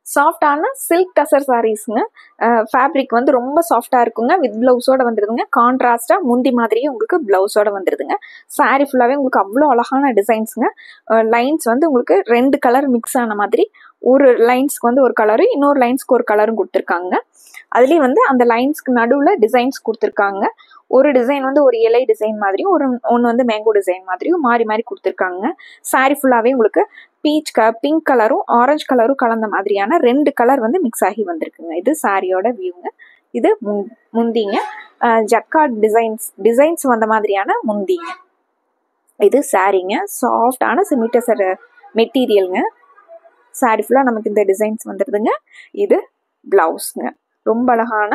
சாஃப்டான silk tussar சாரீஸ்ங்க. Fabric வந்து ரொம்ப சாஃப்டாக இருக்குங்க. வித் ப்ளவுஸோட வந்துடுதுங்க. கான்ட்ராஸ்டாக முந்தி மாதிரியே உங்களுக்கு ப்ளவுஸோட வந்துடுதுங்க. சாரீ ஃபுல்லாகவே உங்களுக்கு அவ்வளோ அழகான டிசைன்ஸுங்க. லைன்ஸ் வந்து உங்களுக்கு 2 கலர் மிக்ஸ் ஆன மாதிரி, ஒரு லைன்ஸ்க்கு வந்து ஒரு கலரு, இன்னொரு லைன்ஸ்க்கு ஒரு கலரும் கொடுத்துருக்காங்க. அதுலேயும் வந்து அந்த லைன்ஸ்க்கு நடுவில் டிசைன்ஸ் கொடுத்துருக்காங்க. ஒரு டிசைன் வந்து ஒரு இலை டிசைன் மாதிரியும், ஒன்று வந்து மேங்கோ டிசைன் மாதிரியும் மாறி மாறி கொடுத்துருக்காங்க. சாரீ ஃபுல்லாகவே உங்களுக்கு பிங்க் கலரும் ஆரஞ்சு கலரும் கலந்த மாதிரியான 2 கலர் வந்து மிக்ஸ் ஆகி வந்திருக்குங்க. இது சாரியோட வியூங்க. இது முந்திங்க. ஜக்கார்ட் டிசைன்ஸ் வந்த மாதிரியான முந்திங்க. இது சாரீங்க. சாஃப்டான சிமிட்டசர் மெட்டீரியலுங்க. சாரீ ஃபுல்லாக நமக்கு இந்த டிசைன்ஸ் வந்துடுதுங்க. இது பிளவுஸ்ங்க. ரொம்ப அழகான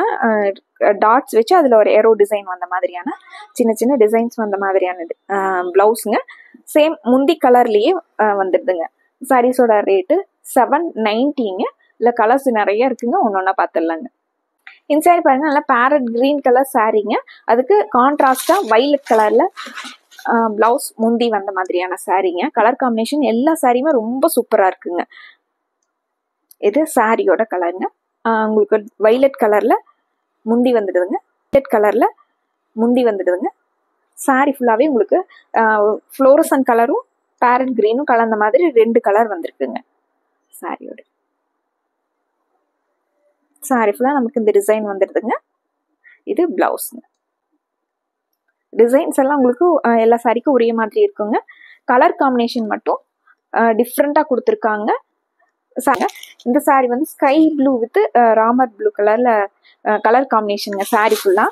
டாட்ஸ் வச்சு அதில் ஒரு ஏரோ டிசைன் வந்த மாதிரியான சின்ன சின்ன டிசைன்ஸ் வந்த மாதிரியான பிளவுஸுங்க. சேம் முந்தி கலர்லேயே வந்துடுதுங்க. சாரீஸோட ரேட்டு 790ங்க. இல்லை கலர்ஸ் நிறைய இருக்குங்க. ஒன்று ஒன்றா பார்த்துடலாங்க. இந்த சாரீ பாருங்க, நல்லா பேரட் கிரீன் கலர் சாரீங்க. அதுக்கு கான்ட்ராஸ்டாக வைலட் கலரில் பிளவுஸ் முந்தி வந்த மாதிரியான சாரீங்க. கலர் காம்பினேஷன் எல்லா சாரியுமே ரொம்ப சூப்பராக இருக்குங்க. இது சாரியோட கலருங்க. உங்களுக்கு வைலட் கலரில் முந்தி வந்துடுதுங்க. வைலட் கலரில் முந்தி வந்துடுதுங்க. சாரீ ஃபுல்லாகவே உங்களுக்கு ஃப்ளோரசன் கலரும் பேரட் கிரீனும் கலந்த மாதிரி 2 கலர் வந்திருக்குங்க சாரியோட. சாரீ ஃபுல்லாக நமக்கு இந்த டிசைன் வந்துடுதுங்க. இது பிளவுஸுங்க. டிசைன்ஸ் எல்லாம் உங்களுக்கு எல்லா சாரிக்கும் ஒரே மாதிரி இருக்குங்க. கலர் காம்பினேஷன் மட்டும் டிஃப்ரெண்ட்டாக கொடுத்துருக்காங்க. இந்த சாரீ வந்து sky blue with Ramar blue கலர்ல கலர் காம்பினேஷனுங்க. சாரீ ஃபுல்லா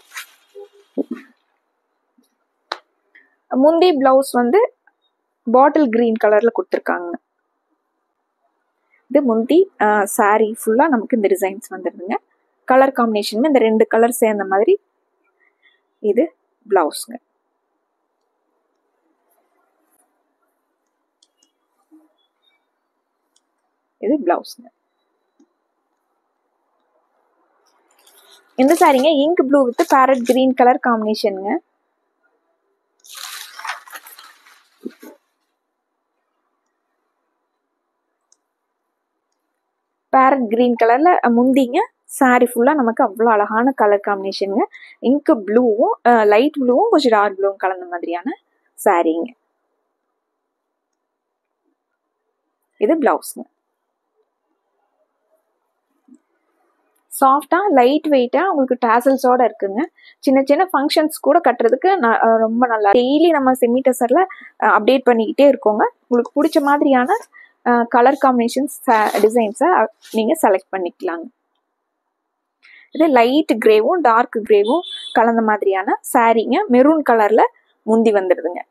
முந்தி பிளவுஸ் வந்து பாட்டில் கிரீன் கலர்ல கொடுத்துருக்காங்க. இது முந்தி. சாரீ ஃபுல்லா நமக்கு இந்த டிசைன்ஸ் வந்துடுதுங்க. கலர் காம்பினேஷன் இந்த 2 கலர் சேர்ந்த மாதிரி. இது பிளவுஸ்ங்க. இது பிளவுஸ்ங்க. இந்த சாரீங்க ink blue with parrot green colour காம்பினேஷனுங்க. பேரட் கிரீன் கலர்ல முந்திங்க. சாரீ ஃபுல்லா நமக்கு அவ்வளோ அழகான கலர் காம்பினேஷனுங்க. இங்க் ப்ளூவும் லைட் ப்ளூவும் கொஞ்சம் டார்க் ப்ளூவும் கலந்த மாதிரியான சாரீங்க. இது பிளவுஸ்ங்க. சாஃப்டா லைட் வெயிட்டா உங்களுக்கு டாசல்ஸோட இருக்குங்க. சின்ன சின்ன ஃபங்க்ஷன்ஸ் கூட கட்டுறதுக்கு ரொம்ப நல்லா. டெய்லி நம்ம செமிடசர்ல அப்டேட் பண்ணிக்கிட்டே இருக்கோங்க. உங்களுக்கு பிடிச்ச மாதிரியான கலர் காம்பினேஷன்ஸ் டிசைன்ஸை நீங்கள் செலக்ட் பண்ணிக்கலாங்க. இது லைட் கிரேவும் டார்க் கிரேவும் கலந்த மாதிரியான சாரீங்க. மெரூன் கலர்ல முந்தி வந்துடுதுங்க.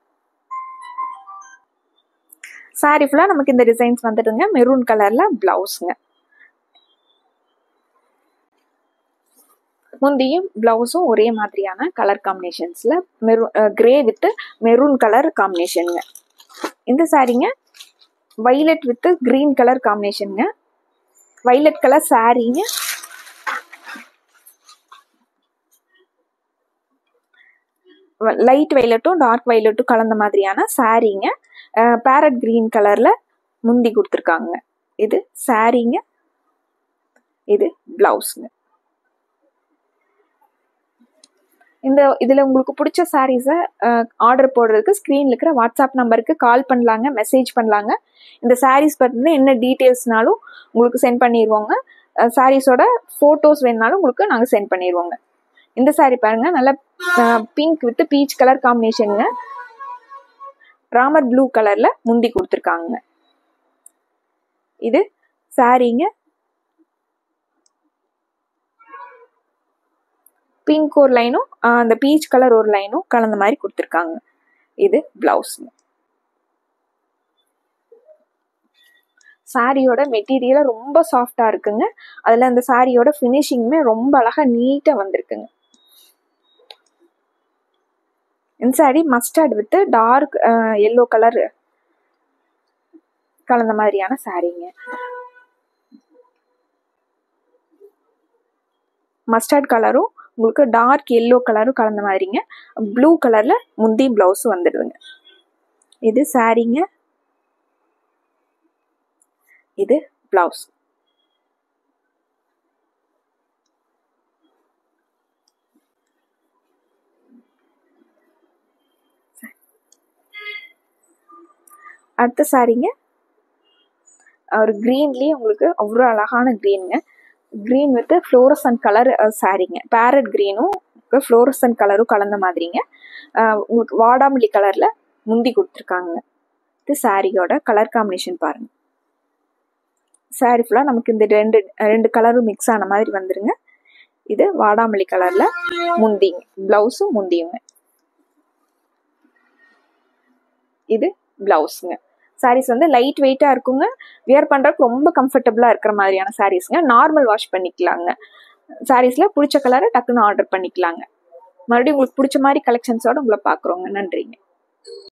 சாரீ ஃபுல்லாக நமக்கு இந்த டிசைன்ஸ் வந்துடுங்க. மெரூன் கலர்ல பிளவுஸுங்க. முந்தியும் பிளவுஸும் ஒரே மாதிரியான கலர் காம்பினேஷன்ஸ்ல கிரே வித் மெரூன் கலர் காம்பினேஷனுங்க. இந்த சாரீங்க வைலட் வித் கிரீன் கலர் காம்பினேஷனுங்க. வைலட் கலர் சாரீங்க. லைட் வைலட்டும் டார்க் வைலட்டும் கலந்த மாதிரியான சாரீங்க. பேரட் கிரீன் கலர்ல முந்தி கொடுத்துருக்காங்க. இது சாரீங்க. இது பிளவுஸுங்க. இதில் உங்களுக்கு பிடிச்ச சாரீஸை ஆர்டர் போடுறதுக்கு ஸ்க்ரீனில் இருக்கிற வாட்ஸ்அப் நம்பருக்கு கால் பண்ணலாங்க, மெசேஜ் பண்ணலாங்க. இந்த சாரீஸ் பற்றின என்ன டீட்டெயில்ஸ்னாலும் உங்களுக்கு சென்ட் பண்ணிடுவோங்க. சாரீஸோட ஃபோட்டோஸ் வேணுனாலும் உங்களுக்கு நாங்கள் சென்ட் பண்ணிடுவோங்க. இந்த சாரீ பாருங்க, நல்ல பிங்க் வித் பீச் கலர் காம்பினேஷனுங்க. ராமர் ப்ளூ கலர்ல முந்தி கொடுத்துருக்காங்க. இது சாரீங்க. பிங்க் ஒரு லைனும் அந்த பீச் கலர் ஒரு லைனும் கலந்த மாதிரி கொடுத்துருக்காங்க. இது பிளவுஸுங்க. சாரியோட மெட்டீரியல ரொம்ப சாஃப்டா இருக்குங்க. அதுல அந்த சாரியோட ஃபினிஷிங்குமே ரொம்ப அழகா நீட்டா வந்திருக்குங்க. இந்த sari mustard with dark yellow colour கலந்த மாதிரியான சாரீங்க. மஸ்டர்ட் கலரும் உங்களுக்கு டார்க் எல்லோ கலரும் கலந்த மாதிரிங்க. ப்ளூ கலர்ல முந்தி பிளவுஸ் வந்துடுதுங்க. இது சாரீங்க. இது பிளவுஸ். அடுத்த சாரீங்க ஒரு க்ரீன்லேயே உங்களுக்கு அவ்வளோ அழகான க்ரீனுங்க. க்ரீன் வித் ஃப்ளோரசன்ட் கலர் சாரீங்க. பேரட் க்ரீனும் ஃப்ளோரசன்ட் கலரும் கலந்த மாதிரிங்க. உங்களுக்கு வாடாமல்லி கலரில் முந்தி கொடுத்துருக்காங்க. இது சாரியோட கலர் காம்பினேஷன் பாருங்கள். சாரி ஃபுல்லாக நமக்கு இந்த ரெண்டு கலரும் மிக்ஸ் ஆன மாதிரி வந்துருங்க. இது வாடாமல்லி கலரில் முந்திங்க, ப்ளவுஸும் முந்தியுங்க. இது ப்ளவுஸுங்க. சாரீஸ் வந்து லைட் வெயிட்டாக இருக்குங்க. வியர் பண்ணுறதுக்கு ரொம்ப கம்ஃபர்டபுளாக இருக்கிற மாதிரியான சாரீஸுங்க. நார்மல் வாஷ் பண்ணிக்கலாங்க. சாரீஸில் பிடிச்ச கலரை டக்குன்னு ஆர்டர் பண்ணிக்கலாங்க. மறுபடியும் உங்களுக்கு பிடிச்ச மாதிரி கலெக்ஷன்ஸோடு உங்களை பார்க்குறோங்க. நன்றிங்க.